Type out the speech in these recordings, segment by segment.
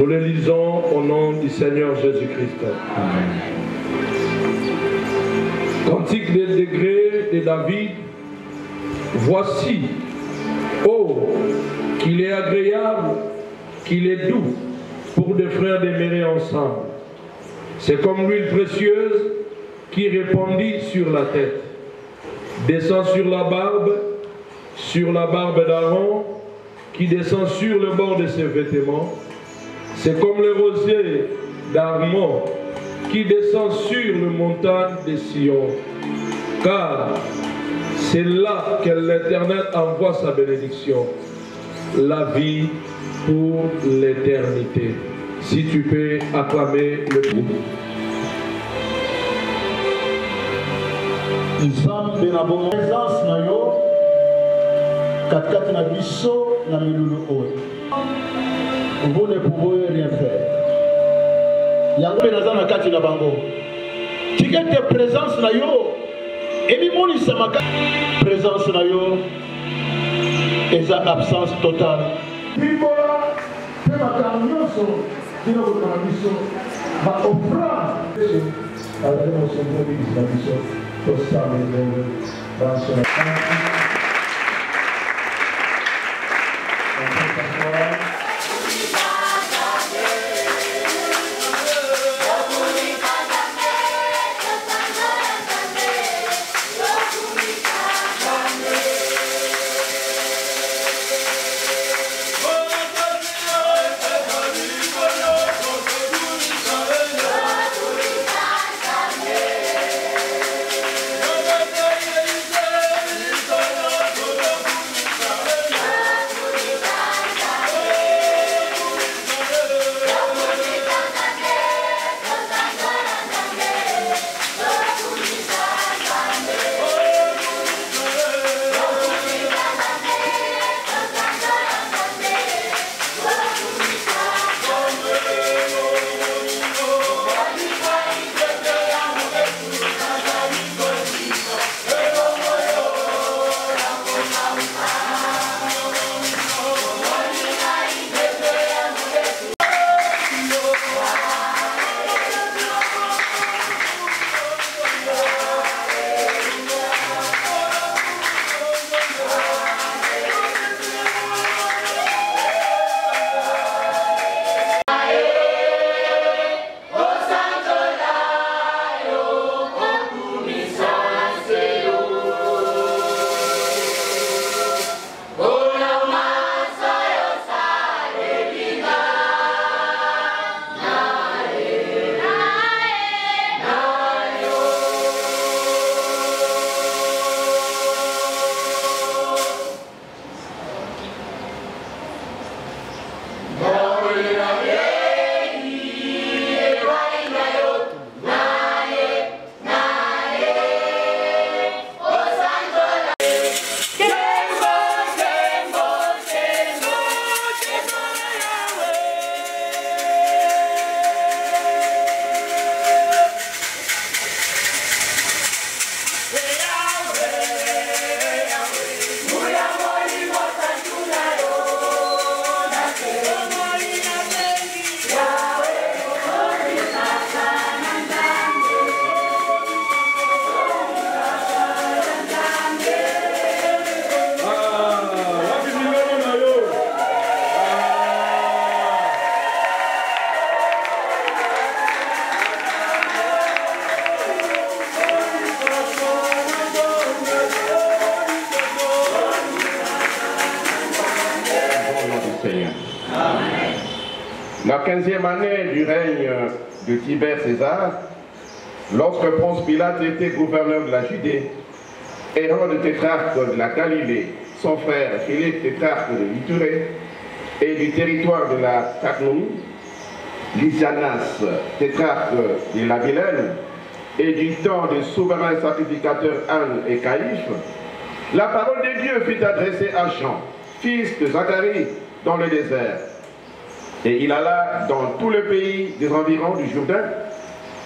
Nous le lisons au nom du Seigneur Jésus-Christ. Cantique des degrés de David. Voici, oh, qu'il est agréable, qu'il est doux pour des frères demeurer ensemble. C'est comme l'huile précieuse qui répandit sur la tête, descend sur la barbe d'Aaron, qui descend sur le bord de ses vêtements. C'est comme le rosier d'Armon qui descend sur les montagnes de Sion. Car c'est là que l'Éternel envoie sa bénédiction, la vie pour l'éternité. Si tu peux acclamer le groupe. Nzambe na bongo présence na yo katikati na biso na milulu oyo. Vous ne pouvez rien faire. Yango naza na kati na bango. Tikete présence na yo ebimonisa maka présence na yo eza absence totale. Bibola pe makamyoso dina ko biso ba offrande avec nos services na biso. La 15e année du règne de Tibère César, lorsque Ponce Pilate était gouverneur de la Judée, Hérode tétrarque de la Galilée, son frère Philippe tétrarque de l'Iturée et du territoire de la Carnonie, Lysianas tétrarque de la Vilaine et du temps des souverains sacrificateurs Anne et Caïphe, la parole de Dieu fut adressée à Jean, fils de Zacharie, dans le désert. Et il alla dans tout le pays des environs du Jourdain,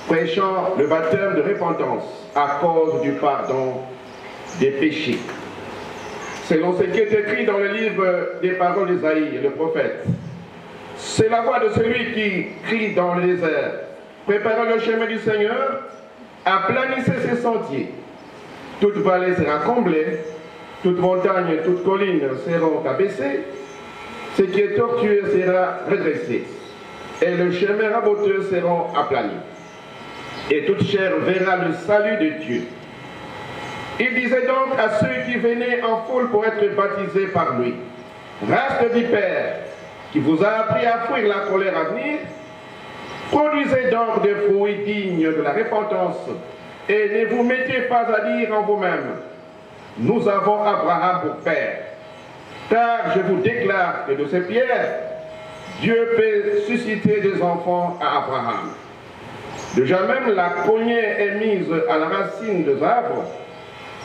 prêchant le baptême de repentance à cause du pardon des péchés. Selon ce qui est écrit dans le livre des paroles d'Isaïe, le prophète, C'est la voix de celui qui crie dans le désert. Préparez le chemin du Seigneur, aplanissez ses sentiers. Toute vallée sera comblée, toute montagne, toute colline seront abaissées, ce qui est tortueux sera redressé, et le chemin raboteux seront aplanis. Et toute chair verra le salut de Dieu. Il disait donc à ceux qui venaient en foule pour être baptisés par lui, race de vipères, qui vous a appris à fuir la colère à venir, produisez donc des fruits dignes de la repentance, et ne vous mettez pas à dire en vous-même, nous avons Abraham pour père. Car je vous déclare que de ces pierres, Dieu peut susciter des enfants à Abraham. Déjà même la cognée est mise à la racine des arbres.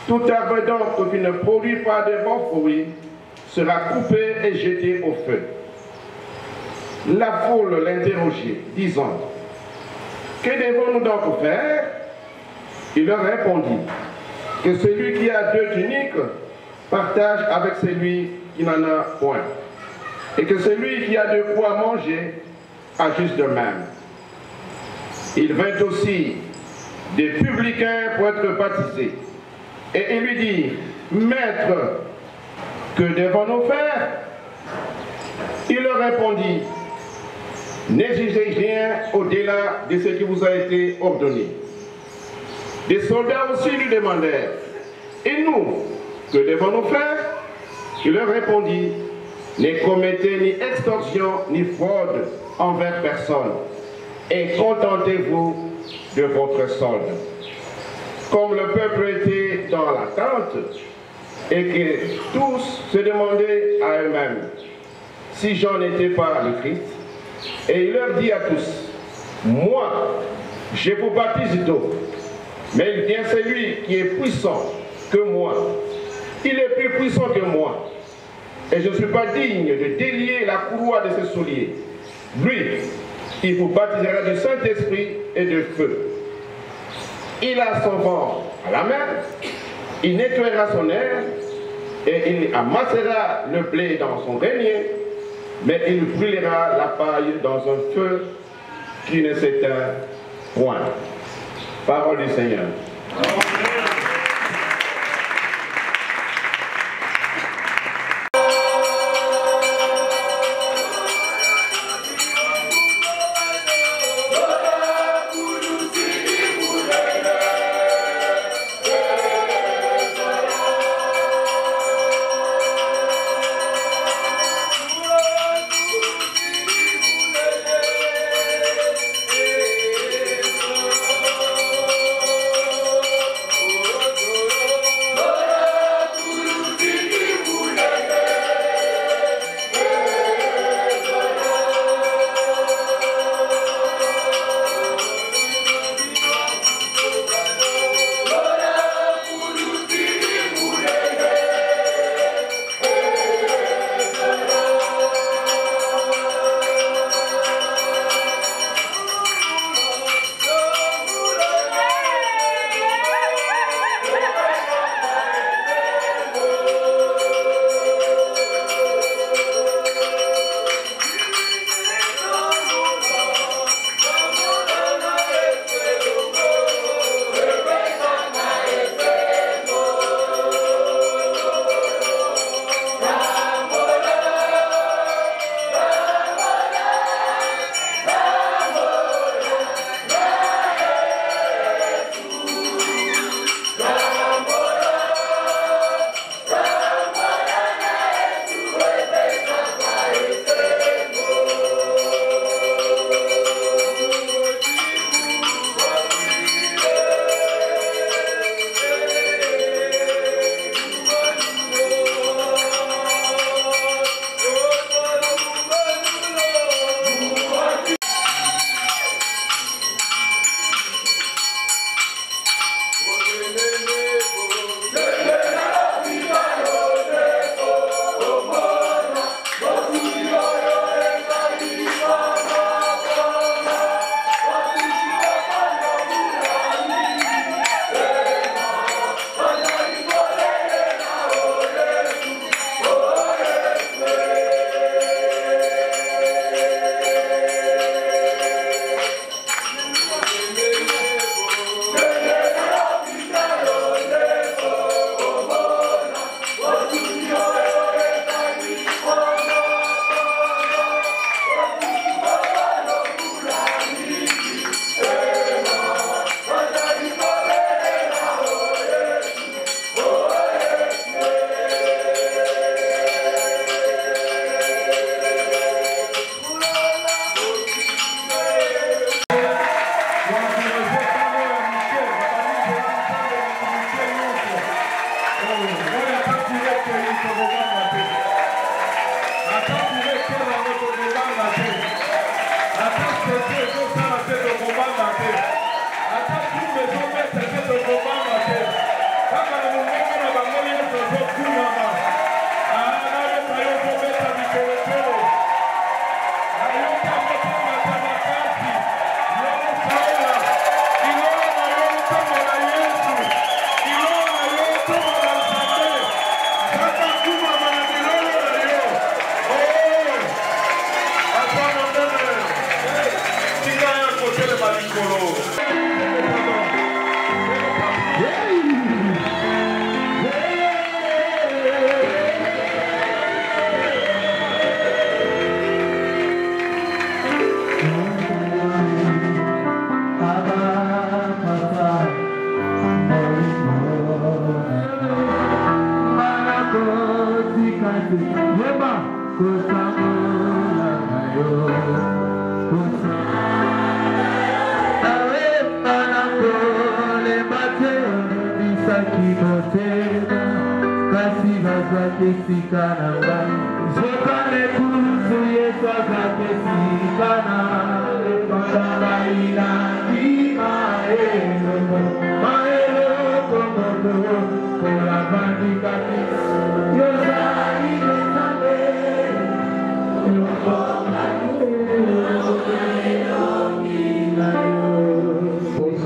Tout arbre donc qui ne produit pas de bons fruits sera coupé et jeté au feu. La foule l'interrogeait, disant, que devons-nous donc faire? Il leur répondit, que celui qui a 2 tuniques partage avec celui qui n'en a point, et que celui qui a de quoi manger agisse de même. Il vint aussi des publicains pour être baptisés, et il lui dit, Maître, que devons-nous faire? Il leur répondit, n'exigez rien au-delà de ce qui vous a été ordonné. Des soldats aussi lui demandèrent, et nous, que devons-nous faire? Il leur répondit, ne commettez ni extorsion ni fraude envers personne, et contentez-vous de votre solde. Comme le peuple était dans l'attente, et que tous se demandaient à eux-mêmes si Jean n'était pas le Christ, et il leur dit à tous, moi, je vous baptise d'eau, mais il vient celui qui est puissant que moi. Il est plus puissant que moi, et je ne suis pas digne de délier la courroie de ses souliers. Lui, il vous baptisera du Saint-Esprit et de feu. Il a son vent à la main, il nettoiera son air, et il amassera le blé dans son grenier, mais il brûlera la paille dans un feu qui ne s'éteint point. Parole du Seigneur.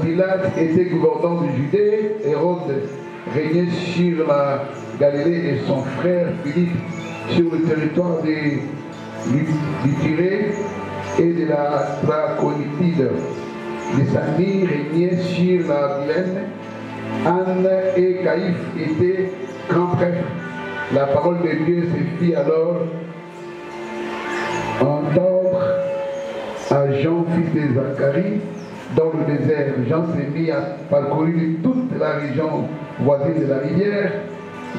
Pilate était gouverneur de Judée, Hérode régnait sur la Galilée et son frère Philippe sur le territoire du Tyrée et de la Traconitide. Les Samnies régnaient sur la Vilaine. Anne et Caïphe étaient grands prêtres. La parole de Dieu se fit alors entendre à Jean, fils de Zacharie, dans le désert. Jean s'est mis à parcourir toute la région voisine de la rivière,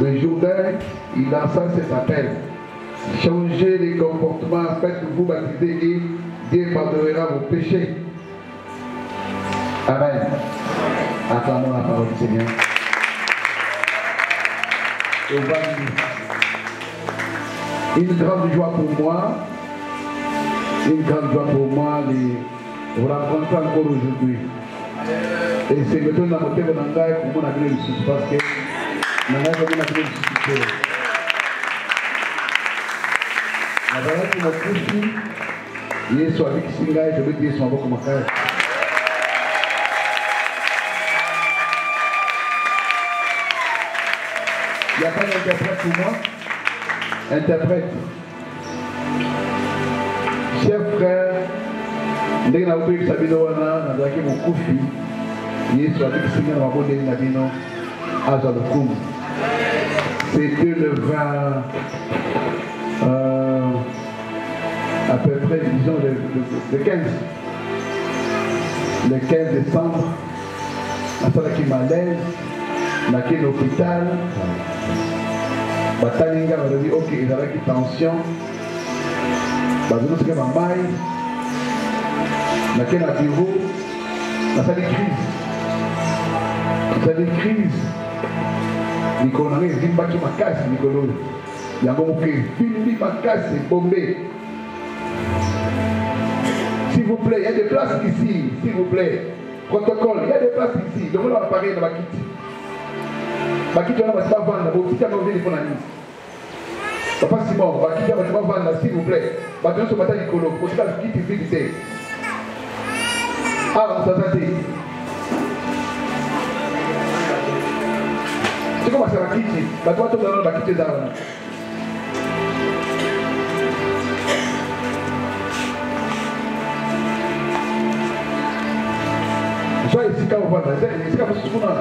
le Jourdain. Il lança cet appel: changez les comportements, faites-vous baptiser et Dieu pardonnera vos péchés. Amen. Acclamons la parole du Seigneur. Une grande joie pour moi, de vous rencontrer encore aujourd'hui. Et c'est maintenant dans le thème de l'anglais pour mon avenir ici, parce que l'anglais est mon avenir ici. La valeur qui m'a poussé, il est sur avec Singa et je vais dire son avocat comme un. Il n'y a pas d'interprète pour moi. Interprète. Chers frères, dès que nous avons eu Sabino Wana, nous avons eu mon koufi. Il est sur la vie de Mabo de Nabino à Zalokoum. C'était le 20, à peu près, disons, le 15. Le 15 décembre, à ça qui malaise, on a quitté l'hôpital. Batalinga m'a dit ok, il y avait une tension. Bazou c'est ma maille. On a un bureau. On a des crises. Nicolas, il dit pas qu'il m'a cassé, Nicolas. Il y a un moment qui il m'a cassé, bombé. S'il vous plaît, il y a des places ici, s'il vous plaît. Protocole, il y a des places ici. Donc on va parler dans la kit. Bakiti on va pas vendre, bakiti on va venir Papa Simon, bakiti on va pas vendre, s'il vous plaît. Bakiti on va pas Nicolo, pour ça le kit est vite. Ah, vous attendez. C'est comment ça va quitter? Bakiti on va quitter là. Sois ici quand on va dans ici quand vous êtes là.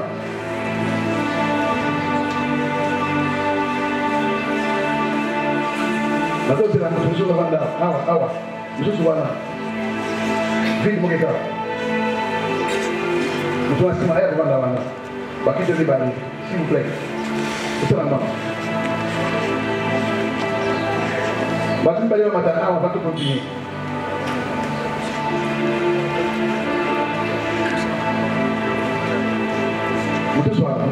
Maintenant, c'est la construction de Vanda. Awa. Monsieur Souana. Vite, mon gars. Monsieur Asimaël, Vanda. Bakite de Bali, s'il vous plaît. C'est la main. Bakite de Bali, on va tout continuer. Monsieur Souana.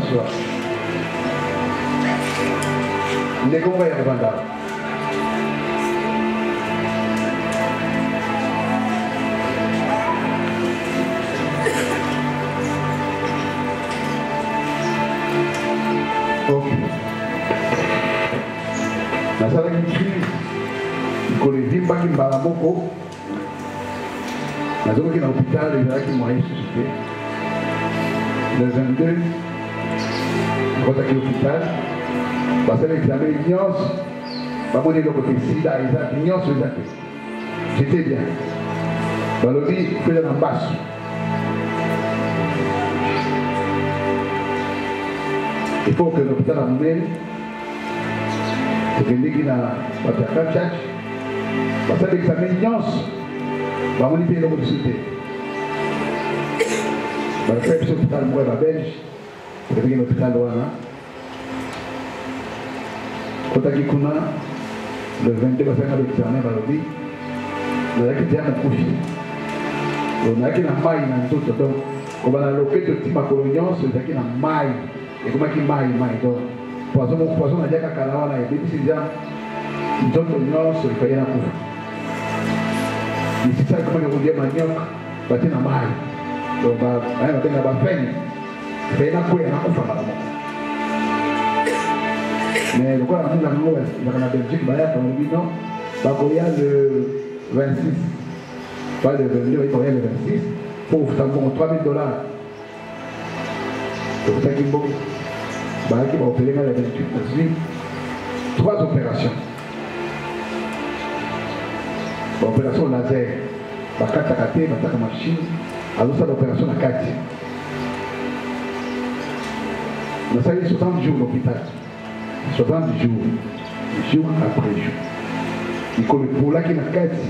Les convoyeurs de Vanda. La salle qui crise, il connaît vite pas qu'il m'a la moko. La zone qui est dans l'hôpital, il y a qui m'a ressuscité. Le 22, il va attaquer l'hôpital. Parce que l'examen ignorance, pas mon le côté sida, ils ignorent ce athées. J'étais bien. balobi fela na mbasu il faut que l'hôpital a monnaie tokendeki na bato ya Cap Church basali examen nyonso bamoni mpe eloko lisu te balefai biso hôpital moko ya babelge tokendeki na hôpital wana kotaki kuna le 22 basanga l'examen balobi nazalaki deya mokufi nazalaki na mai na nzoto donc kobana loketo ti makolo nyonso ezalaki na mai ekomaki mai donc poison nadia kaka na wana ebebisi nza nzoto nyonso efaye na kufa misisa ekomaki kodia manioc batie na mai donc aya babenga bafene efaye na kweya na kufa kala moko mais lokola na munga nango ezaka na Belgique bayaka balobi non bakoya le 26 pas le 22 bakoya le 26 pour kofuta mbongo $3000 tokutaki mbongo bayaki baopere nga le 28 nazwi 3 opérations baopération laser bakataka te bataka machine azosala opération na kati nasali 60 jours l'hôpital 60 jours jour après jour ikolipolaki na kati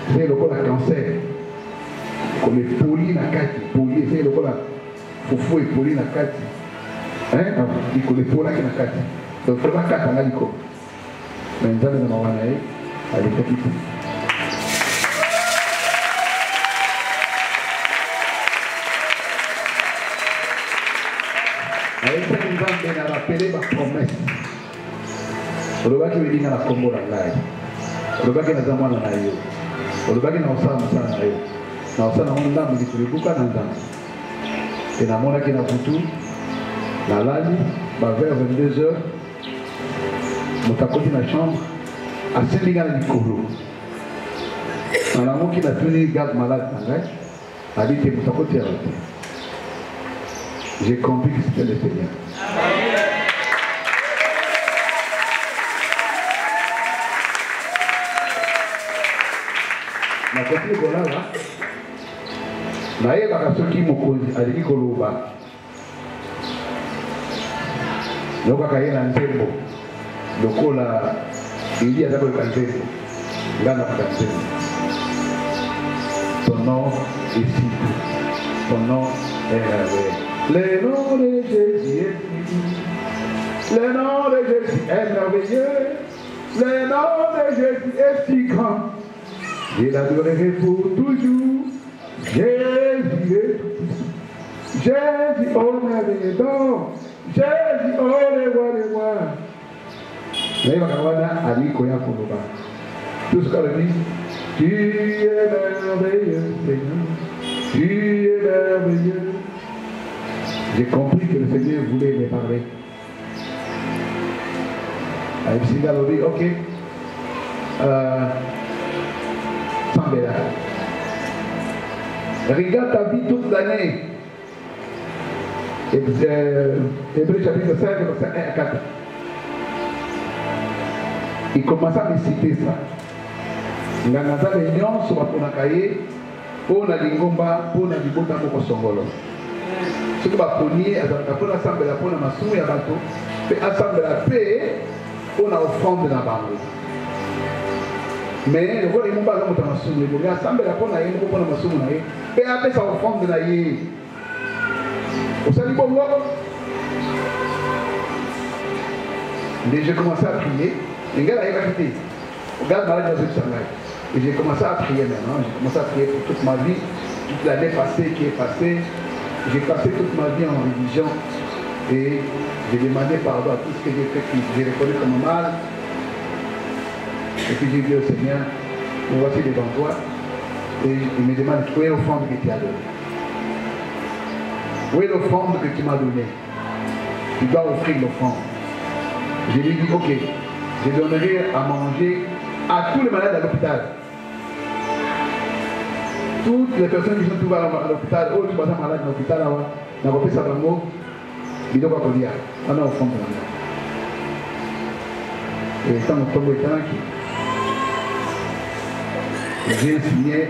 eza lokola cancer ikolipoli na kati poli eza lokola fufu epoli na kati ikolipolaki na kati donc fo bakatanga likolo mais nzambe na mawa na ye alekaki te ayesaki nzambe na rapele bapromese olobaki oyelinga na kombo na ngai olobaki naza mwana na yo olobaki na osala mosala na yo na osala nango ndambo likolo ebuka na nzambe e namonaki na butu nalali bavers 22 heures moto akoti na chambre asembi nga na likolo nalamoki natuni garde malade na ngai abi te moto akoti awa te j'ai compris que c'était le Seigneur. nakoti kolala nayebaka soki mokonzi alingi koloba yokaka ye na nzembo lokola eli aza koyoka nzembo nga nakoka nzembo ton nom est si doux ton nom est merveilleux le nom de Jésus est si doux le nom de Jésus est merveilleux le nom de Jésus est si grand. Je l'adorerai pour toujours. Jésus est tout. Jésus, oh merveilleux don. Jésus, oh le roi des rois. Mais il va y avoir Ali Koya Koloba. Tout ce qu'on dit, tu es merveilleux, Seigneur. Tu es merveilleux. J'ai compris que le Seigneur voulait me parler. Avec Sigal, on dit, ok. Sambela. Regarde ta vie toute l'année. Hébreu chapitre 5, verset 1 à 4. Il commence à me citer ça. Nganaza le nyonso baponaka ye mpona lingomba mpona libota moko songolo. Soki baponie azalaka mpona asambela mpona masumu ya bato mpe asambela mpe mpona offrande na bango. Mais lokola ye moko aza moto ya masumu ebongi asambela mpona ye moko mpona masumu na ye mpe apesa offrande na ye. Osali bongo. Mais j'ai commencé à prier. Les gars, ils ont quitté. Regarde, malade dans ce sangai. Et j'ai commencé à prier maintenant. J'ai commencé à prier pour toute ma vie, toute l'année passée qui est passée. J'ai passé toute ma vie en religion. Et j'ai demandé pardon à tout ce que j'ai fait, que j'ai reconnu comme mal. Et puis j'ai dit au Seigneur, me voici devant toi. Et il me demande, où est l'offrande que tu as donnée? Où est l'offrande que tu m'as donnée? Tu dois offrir l'offrande. Je lui ai dit, ok, je donnerai à manger à tous les malades à l'hôpital. Toutes les personnes qui sont trouvées à l'hôpital, oh, tu vas être malade à l'hôpital, on a repris ça dans le mot, il doit pas dire, on a offrande. Et ça, mon tombeau est tranquille. J'ai signé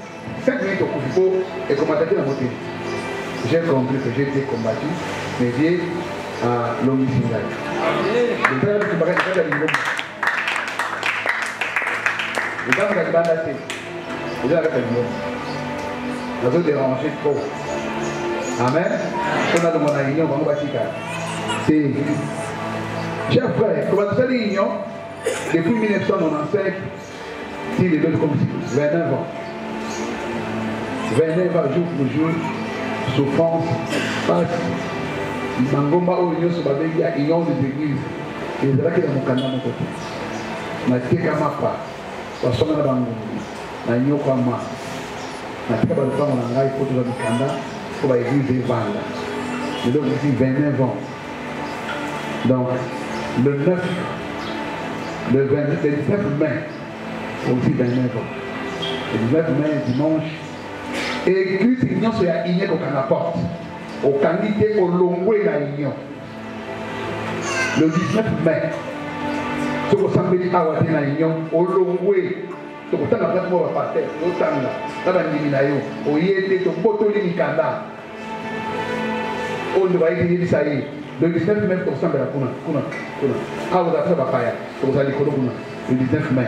5 minutes au coup et comme attaquer la montée. J'ai compris que j'ai été combattu, mais j'ai à l'homicide. Le frère qui m'a fait la ligne. Le gars qui m'a fait il a fait la ligne. Nous avons dérangé trop. Amen. On a demandé à l'union, on va c'est. Chers frères, comment ça l'union depuis 1995, si les deux comme 29 ans. 29 ans jour pour jour, souffrance, passe. Mangomba au union sur ma vie, union des églises. Et c'est là qu'il y a mon canal de mon côté. Na teka mapa, wasoma na bangu, na nyoka ma. Na teka ba lupango na ngai poto za mikanda, pour ba église evanda. Et donc ici 29 ans. Donc le 19 mai, aussi 29 ans. Le 19 mai, dimanche, et Christ union sur la union au Canaport, au Canité, au Longwe la union. Le 19 mai, ce qu'on semble dire à la union, au Longwe, ce qu'on t'a appris pour la terre, au Tanga, dans la Niminayo, au Yété, au Potoli Nikanda. On doit dire ça y est. Le 19 mai, on semble à la Kuna. Ah, vous avez fait Papaya, vous allez le 19 mai.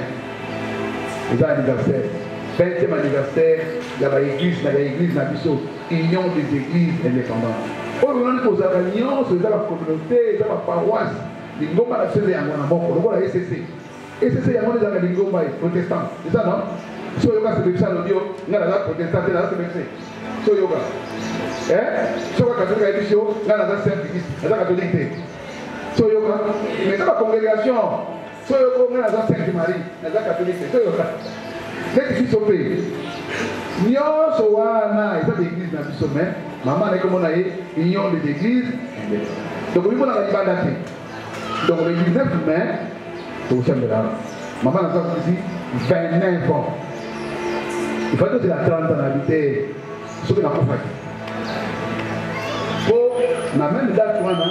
Vous avez anniversaire. 20e anniversaire, il y a l'église, union des églises indépendantes. On a posé la union, c'est la communauté, c'est la paroisse. Les Ngoma a fait un bon, on voit la SCC. SCC, il y a des amis Ngoma protestants. C'est ça, non? Si on a ce ça, on a la protestant, c'est la SCC. Si on a. Si on a catholique, on a la Saint-Église, la catholique. Si on a. Mais dans la congrégation, si on a la Sainte-Marie, la catholique, si on a. Qu'est-ce qui se fait? Nyonso wana eza l'église na biso mais maman na komona ye union des églises. Donc oui mona libanda te. Donc le 19 mai to sembela. Maman na ça ici 29 ans. Il faut que c'est la 30 ans d'habiter ce que n'a pas fait. Pour na même date wana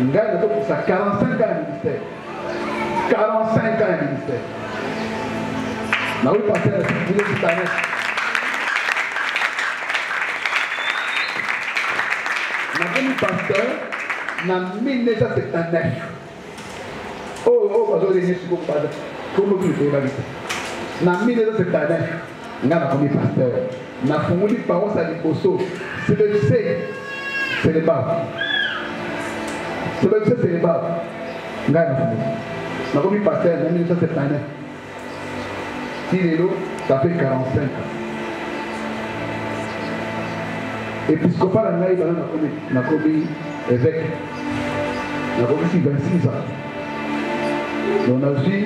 ngai na to pour ça 45 ans de ministère. 45 ans de ministère. Na oui passer la sécurité de année. Na venu pasteur na 1979. Oh on va donner ce qu'on va faire. Comme vous le faites, dans 1979, on a commis pasteur. On a formulé parole à l'imposto. C'est le C, c'est le bas. C'est le C, c'est le bas. On a commis pasteur en 1979. Il est là, ça fait 45 ans. Épiscopal en Naïba, on a commis évêque. On a commis 26 ans. On a vu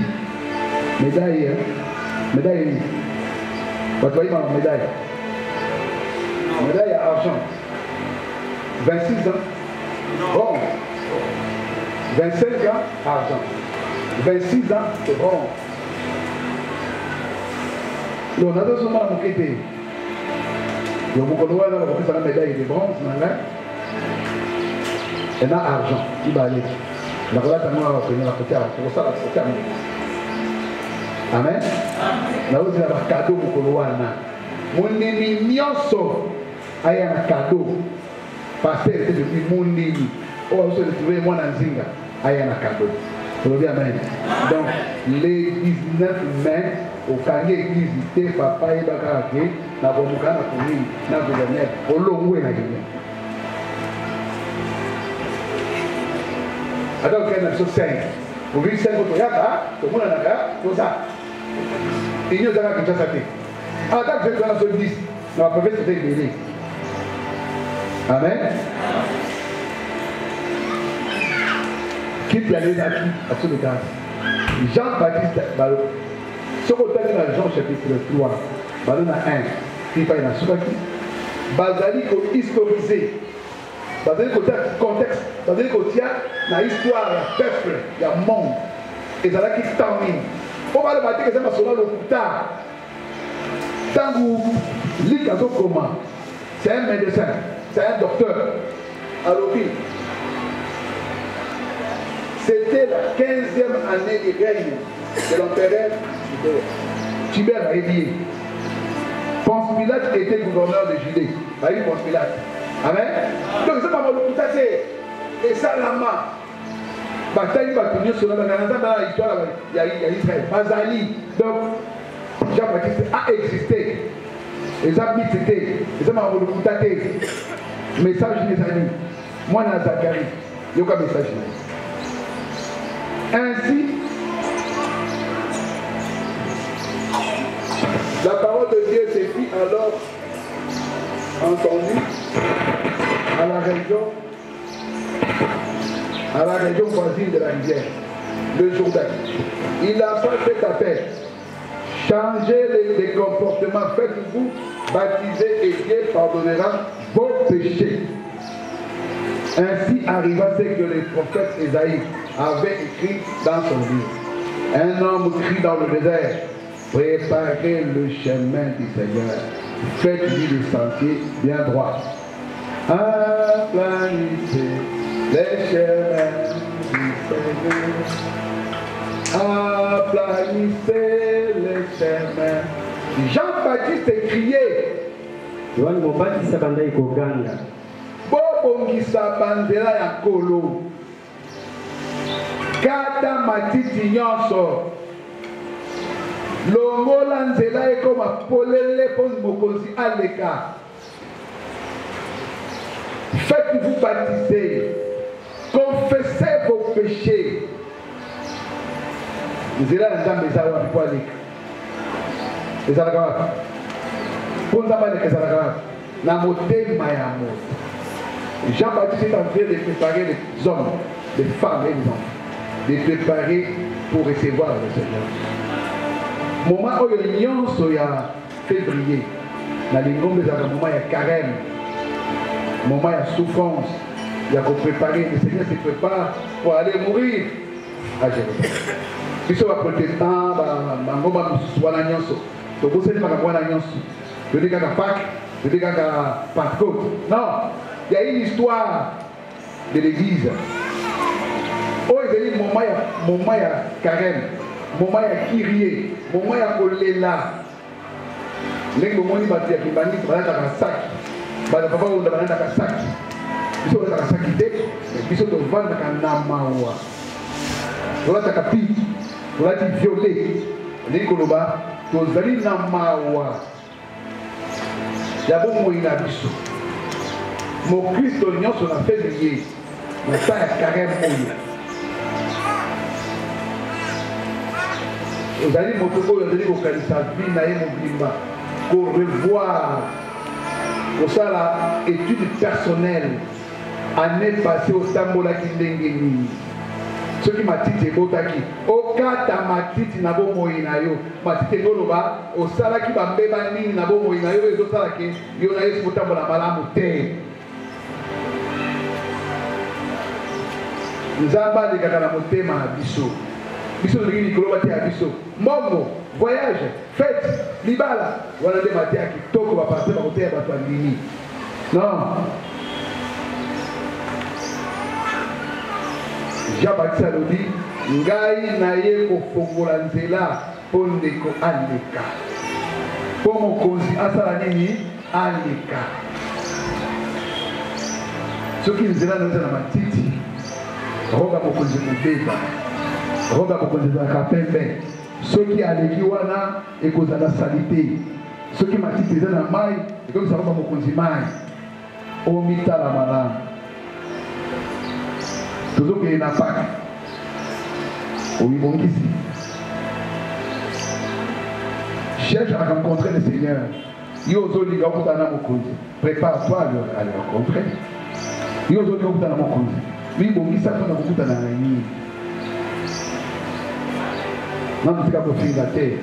médaille. Médaille. Vous voyez ma médaille. Médaille à argent. 26 ans. Bon. 25 ans, argent. 26 ans, c'est bon. On a deux semaines à mon côté. Donc, vous connaissez la médaille de bronze, et là, argent, qui va aller. La relate à moi, on va la côté, pour ça, la côté. Amen. Là, vous avez un cadeau pour le wana. Mon ennemi, nyonso, a un cadeau. Parce que c'est depuis mon ennemi. Oh, vous avez trouvé moi dans Zinga, a un cadeau. Vous voyez, amen. Donc, les 19 mai, au Kanye église, papa et Bakake, na bomuka na kumi, na gouverneur, au long na Guinée. Alors, quand on a 5, vous voyez 5 autres, tout le monde a tout ça. Il y a des gens qui ont fait. Alors, quand je suis dans 10, on va peut-être se faire. Amen. Quitte la ligne à tous les cas. Jean-Baptiste Balo. Ce qu'on a dans Jean chapitre 3, Balo na 1, qui parle dans Soukaki. Bazali ko historiser. Bazali ko dire contexte. Bazali ko dire la histoire, la peuple, le monde. Et ça là qui termine. On va le battre que ça va sonner le putain. Tant que l'Ikazo Koma, c'est un médecin, c'est un docteur. Alors, c'était la 15e année du règne de l'empereur Tibère a édié. Ponce Pilate était gouverneur de Judée. Voyez Ponce Pilate. Amen. Donc c'est pas le putain, c'est ça la main. Bataille va tenir sur l'histoire, il y a Israël. Bazali. Donc, Jean-Baptiste a existé. Les amis c'était. Les amis ont contacté. Message des amis. Moi, dans Zacharie, il y a un message. Ainsi, la parole de Dieu s'est fit alors entendue à la région voisine de la rivière, le Jourdain. Il a fait cet appel. Changez les comportements, faites-vous baptiser et Dieu pardonnera vos péchés. Ainsi arriva ce que le prophète Ésaïe avait écrit dans son livre. Un homme crie dans le désert, préparez le chemin du Seigneur, faites-lui le sentier bien droit. Aplanissez les chemins du Seigneur. Aplanissez les chemins. Jean-Baptiste écriait. Bobongisa bandela ya kolo. Kata matiti nyonso. Longola nzela ekoma polele pos mokonzi aleka. Faites-vous baptiser. Confessez vos péchés. Nzela nzambe eza wapi po aleka. Ezalaka wapi. Po nzambe aleka ezalaka wapi. Na motema ya moto. Jean-Baptiste est en train de préparer les hommes, les femmes et les enfants, de préparer pour recevoir le Seigneur. Moment où il y a février, dans les nombres des moments il y a carême, moment il y a souffrance, il y a qu'on préparer, le Seigneur se prépare pour aller mourir à Jérusalem. Puis ça va prendre le temps, on va soit la nyonso, donc vous savez pas quoi la nyonso, je dis qu'à Pâques, je dis qu'à Pentecôte, non. Il y a une histoire de l'église. Oh, il y a moment il y a carême, moment il y a kyrie, moment il y a kolela. Les moments où il y a des bannis, il y a un sac. Il y a un sac. Il y a un sac. Il y a un sac. Il y a un sac. tolata kapiti tolati violet ndenge koloba tozali na mawa ya bomoi na biso mokristo nyonso na feli ye na sa ya kareme oyo ozali moto oyo ozali kokanisa vi na ye mobimba korevoir kosala étude personnelle année passée otambolaki ndenge nini soki matiti ebotaki okata matiti na bomoi na yo matiti engoloba osalaki bambeba nini na bomoi na yo ezosalaki yo na yesu kotambola malamu te nzambe alekaka na motema na biso biso tolingi likolo bateya biso mbongo voyage fete libala wana nde bateya kitoko baparse bakoteya bato andimi non Jean Baptiste alobi ngai na ye kofongola nzela mpo ndeko aleka mpo mokonzi asala nini aleka soki nzela naeza na matiti roga mokonzi mobeba roga mokonzi ezalaka pembe soki aleki wana ekozala sali te soki matiti eza na mai ekomisa roga mokonzi mai omitala malamu tozokende na paka obibongisi cherche à rencontrer le Seigneur yo ozolinga okutana na mokonzi prépare-toi à le rencontrer yo ozolinga okutana na mokonzi mibongisa mpona kokutana na nini namotika kofinga te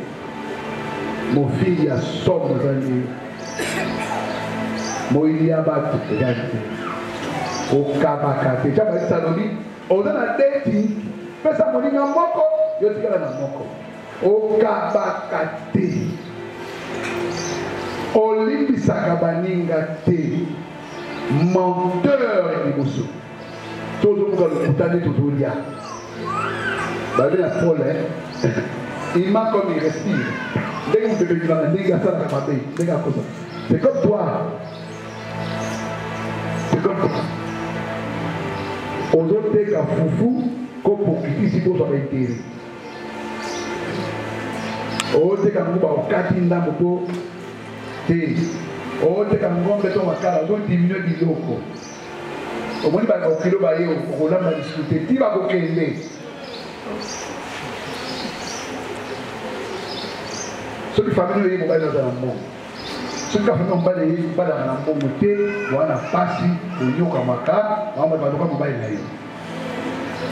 mofili ya somo eza nini moyili ya bato eza te okabaka te Jean Baptiste alobi oza na deti pesa moninga moko yo tikala na moko okabaka te olimbisaka baninga te menteur liboso tozomuka lokutani tozolia babe na Paul il m'a comme il respire ndenge mopepekilanga ndenge asalaka mabe ndenge akosa c'est comme toi c'est comme toi ozoteka fufu kopokitisi kozwa baintere ozoteka nguba okati ndambo to te ozoteka ngombe to makala ozodiminue biloko omoni bakokilo baye okolamba lisusu te ti bakokende soki famille oyo ye mobali aza na mbongo soki ka famille mobali ye balaka na mbongo te wana pasi onyokamaka mama baluka mobali na ye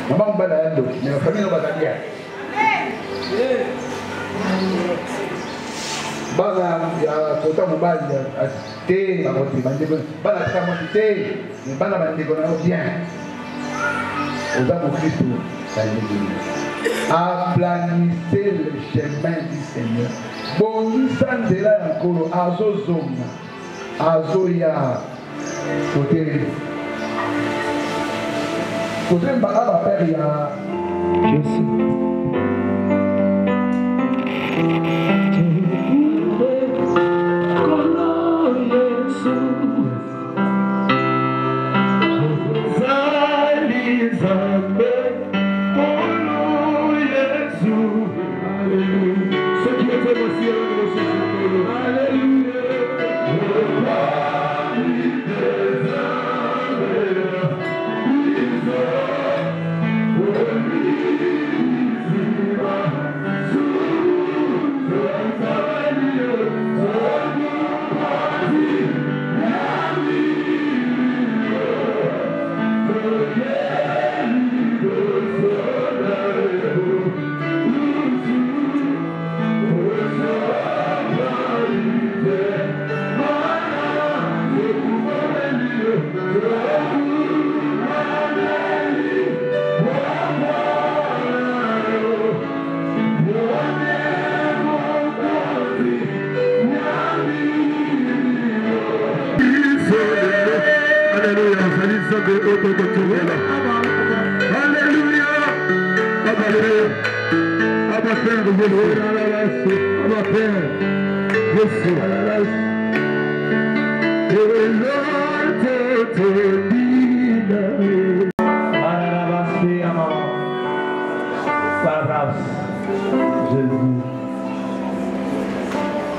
mama mobali na ye ndoki mais famille oyo bazali ya bana ya kota mobali te bakoti bandeko bana tika mwasi te mais bana bandeko na yo bien oza mokristo aplanissez le chemin du Seigneur bongisa nzela ya nkolo azozonga azoya tozembaka bapere ya Jésus sa race. Jésus.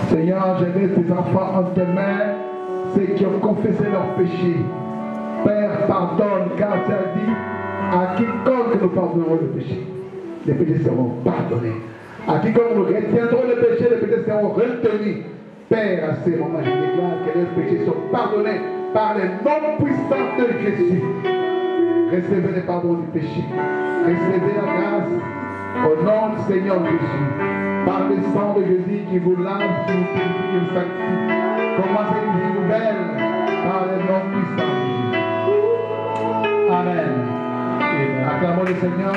Seigneur, je laisse tes enfants entre tes mains, ceux qui ont confessé leurs péchés. Père, pardonne, car tu as dit, à quiconque nous pardonnerons le péché, les péchés seront pardonnés. À quiconque nous retiendrons le péché, les péchés seront retenus. Père, à ces moments, je déclare que les péchés sont pardonnés par les noms puissants de Jésus. Recevez le pardon du péché. Recevez la grâce au nom du Seigneur Jésus. Par le sang de Jésus qui vous lave, qui vous purifie, qui vous sanctifie. Commencez une vie nouvelle par le nom puissant de Jésus. Amen. Acclamons le Seigneur.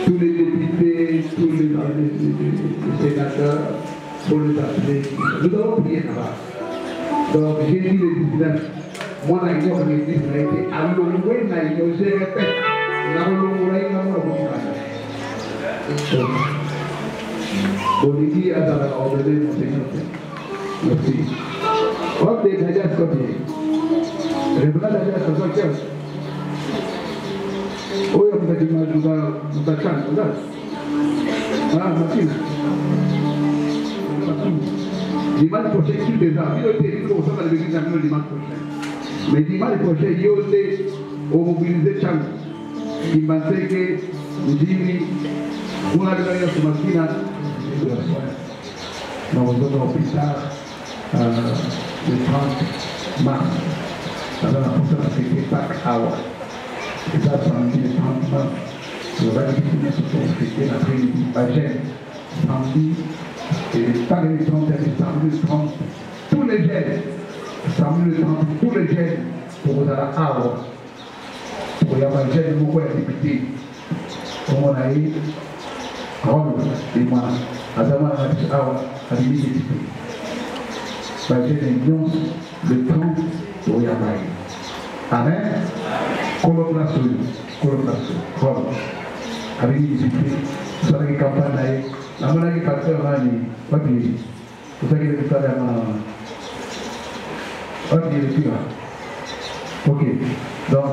Tous les députés, tous les sénateurs, pour les appeler. Nous allons prier là-bas. Donc, j'ai dit le 19. Moi, je suis allé à l'Ouest, je répète. Bolivie a ordonné mon Seigneur. Merci. Hop, des médias copiés. Les bras d'ailleurs sont en cœur. Oh, vous avez dit, vous avez chance, vous avez. Ah, merci. Dimanche prochain, qui déjà, il a été dit qu'on s'en va le dimanche prochain. Mais dimanche prochain, il y a été mobilisé Chang. Il pensait que nous disons, on a gagné sur ma fille. Nous allons plus tard, le 30 mars. Ça va la prochaine fête Pâques Hour. Et ça, samedi le 30 mars. On va continuer sur son fête l'après-midi à Gênes. Samedi, et pas le 30, mais samedi le 30. Tous les Gênes. Samedi le 30, tous les Gênes pour la Hour. Pour y avoir Gênes, beaucoup d'activités. Comme on a eu, Rome et moi. Adama a dit le 30 pour Yamaï. Amen. Colocation. Rome. Avec les disciplines, sur la campagne, la monnaie qui passe à l'année, pas bien. Vous savez que vous savez à pas bien le plus. Ok. Donc,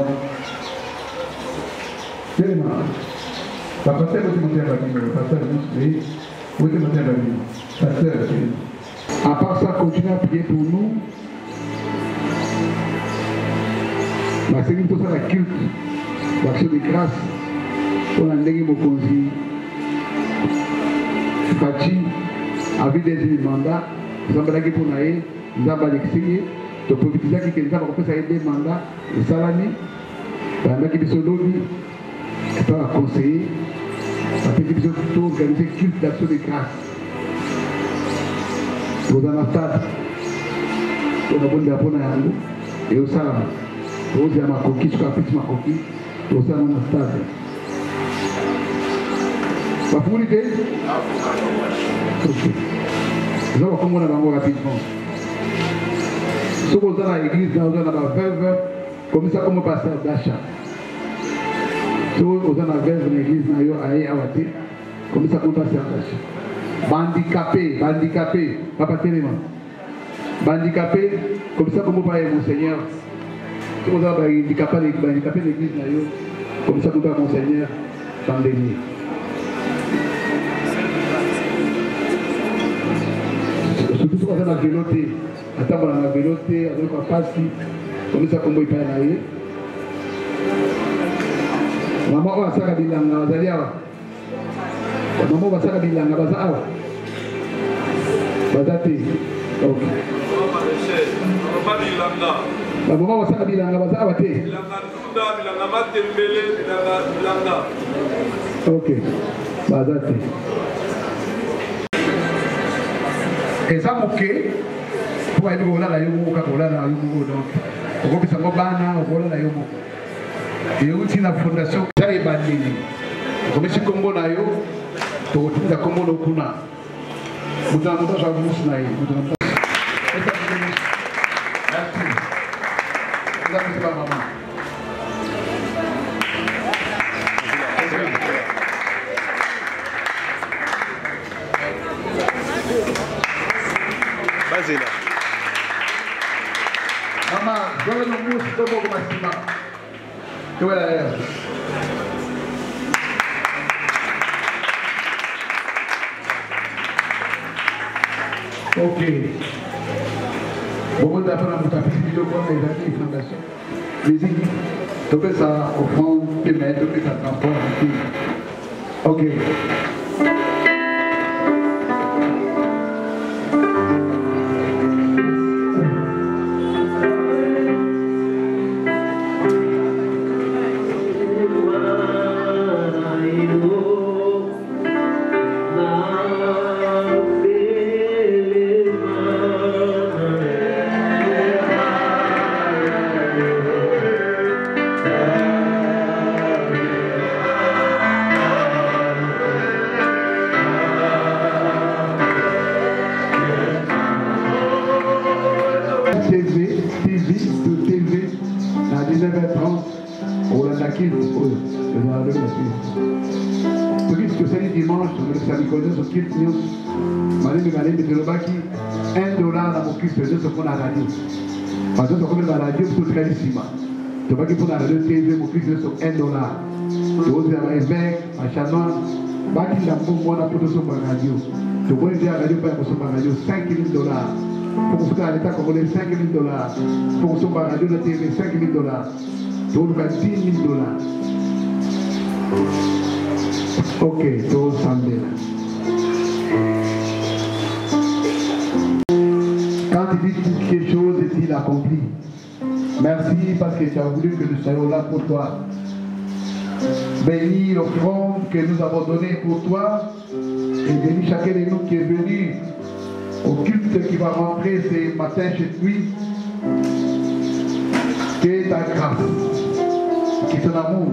c'est le mal. La pasteur vous monter à la vie, le pasteur vous monter à la vie. Pasteur, à part ça, continuez à prier pour nous. Ma Seigneur, tout ça, la culte, l'action de grâce, pour la négociation. Fachi avait des mandats, nous avons dit pour nous, nous avons dit que pour que nous avons des mandats, et Salami, nous avons dit que nous avons conseillé, nous avons dit que nous avons organisé un culte d'action de grâce. Nous avons stade, nous avons dit que et au Salama, nous avons dit que nous avons dit que nous avons dit que nous avons stade. Vous pouvez dire? Ok. Nous allons commencer rapidement. Si vous êtes dans l'église, nous allons dans la veuve, comme ça, comment passer d'achat. Si vous êtes dans la veuve dans l'église, nous allons comme ça, comment passer d'achat. Bandicapé, papa Téléma. Bandicapé, comme ça, comment passer mon Seigneur. Si vous êtes handicapé dans l'église, comme ça, comment passer mon Seigneur, chandelier. Surtout si on a la véloté, attends, on a la véloté, on a pas si, comme ça, comment il peut y aller. Maman va s'arrêter là, on va aller là. Maman va s'arrêter là, on va aller là. Bazate, ok. Maman va s'arrêter là, on va aller là. Ok, bazate. Et ça m'a fait pour aller au la yomo, donc au groupe ça m'a bana, au la yomo. Et aussi la fondation Chai Bandini. Comme si Combo na yo, to tuza Combo no kuna. Muta muta sa musnai, muta. Merci. Ça c'est pas maman. Vas-y là. Maman, donne le mousse de mon maximum. Tu vois là. Ok. Beaucoup d'affaires à vous taper, vidéo comme les amis, fondation. Les équipes, tu fais ça au fond, tu mets, tu fais ça transport. Ok. Parce que comme la radio, c'est très difficile. Tu vas pour la radio TV, mon fils, c'est $1. Tu vas évêque, à Chanon, bâti la pour la photo sur ma radio. Tu vas dire à la radio, sur ma radio, $5,000. Pour que l'État congolais, $5,000. Pour sur ma radio, la TV, $5,000. Tu vas $10,000. Ok, tu vas $100. Quand tu dis quelque chose, il accomplit. Merci parce que tu as voulu que nous soyons là pour toi. Bénis l'offrande que nous avons donnée pour toi et bénis chacun de nous qui est venu au culte qui va rentrer ce matin chez lui. Que ta grâce, que ton amour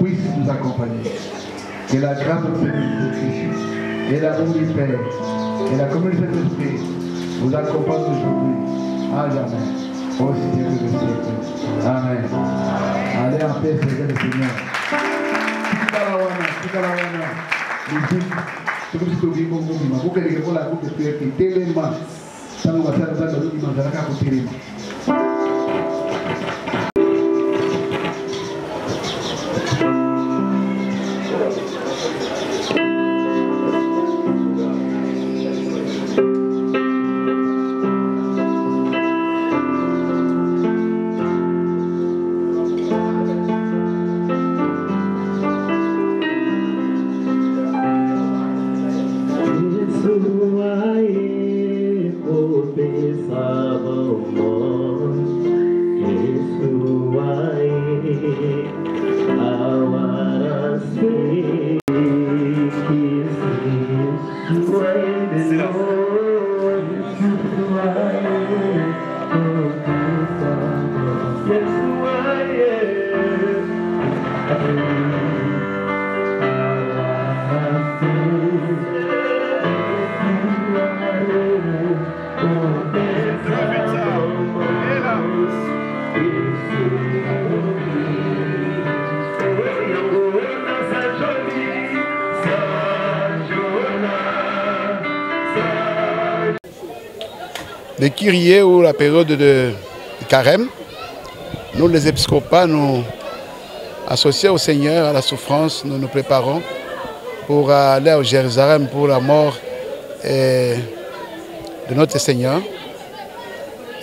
puisse nous accompagner. Que la grâce de Jésus et l'amour du Père et la communauté de l'Esprit vous accompagne aujourd'hui. À jamais. Aussi Dieu que le siècle. Amen. Allez en paix, Seigneur le Seigneur. Tukalawana. Musique. C'est comme si tu vis mon mouvement. Vous pouvez voir la groupe de prière qui est tellement. Ça nous va faire dans le mouvement. Ça va faire continuer. de Kyrie ou la période de carême, nous les épiscopats, nous associés au Seigneur, à la souffrance, nous nous préparons pour aller au Jérusalem pour la mort de notre Seigneur.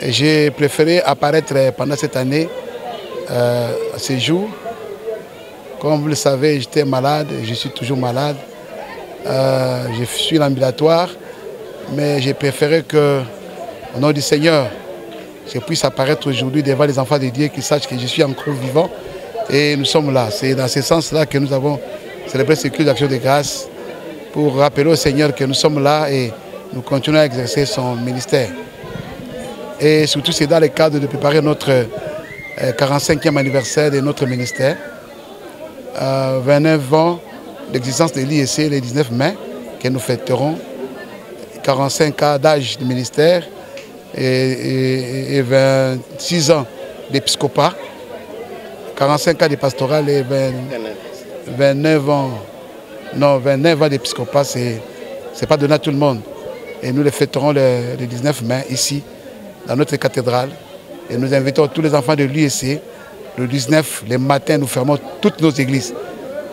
J'ai préféré apparaître pendant cette année, à ces jours. Comme vous le savez, j'étais malade, je suis toujours malade. Je suis l'ambulatoire, mais j'ai préféré que, au nom du Seigneur, je puisse apparaître aujourd'hui devant les enfants de Dieu, qu'ils sachent que je suis encore vivant. Et nous sommes là. C'est dans ce sens-là que nous avons célébré ce culte d'action de grâce pour rappeler au Seigneur que nous sommes là et nous continuons à exercer son ministère. Et surtout, c'est dans le cadre de préparer notre 45e anniversaire de notre ministère. 29 ans d'existence de l'IEC le 19 mai, que nous fêterons. 45 ans d'âge du ministère et 26 ans d'épiscopat. 45 ans de pastoral et 29 ans d'épiscopat, ce n'est pas donné à tout le monde. Et nous les fêterons le 19 mai ici, dans notre cathédrale. Et nous invitons tous les enfants de l'IEC. Le 19, les matins, nous fermons toutes nos églises.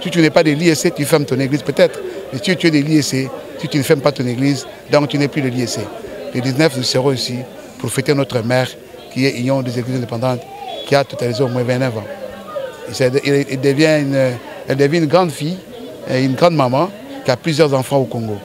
Si tu n'es pas de l'IEC, tu fermes ton église peut-être. Mais si tu es de l'IEC, si tu ne fermes pas ton église, donc tu n'es plus de l'IEC. Le 19, nous serons ici pour fêter notre mère, qui est Union des Églises indépendantes, qui a totalisé au moins 29 ans. Elle devient une grande fille, une grande maman, qui a plusieurs enfants au Congo.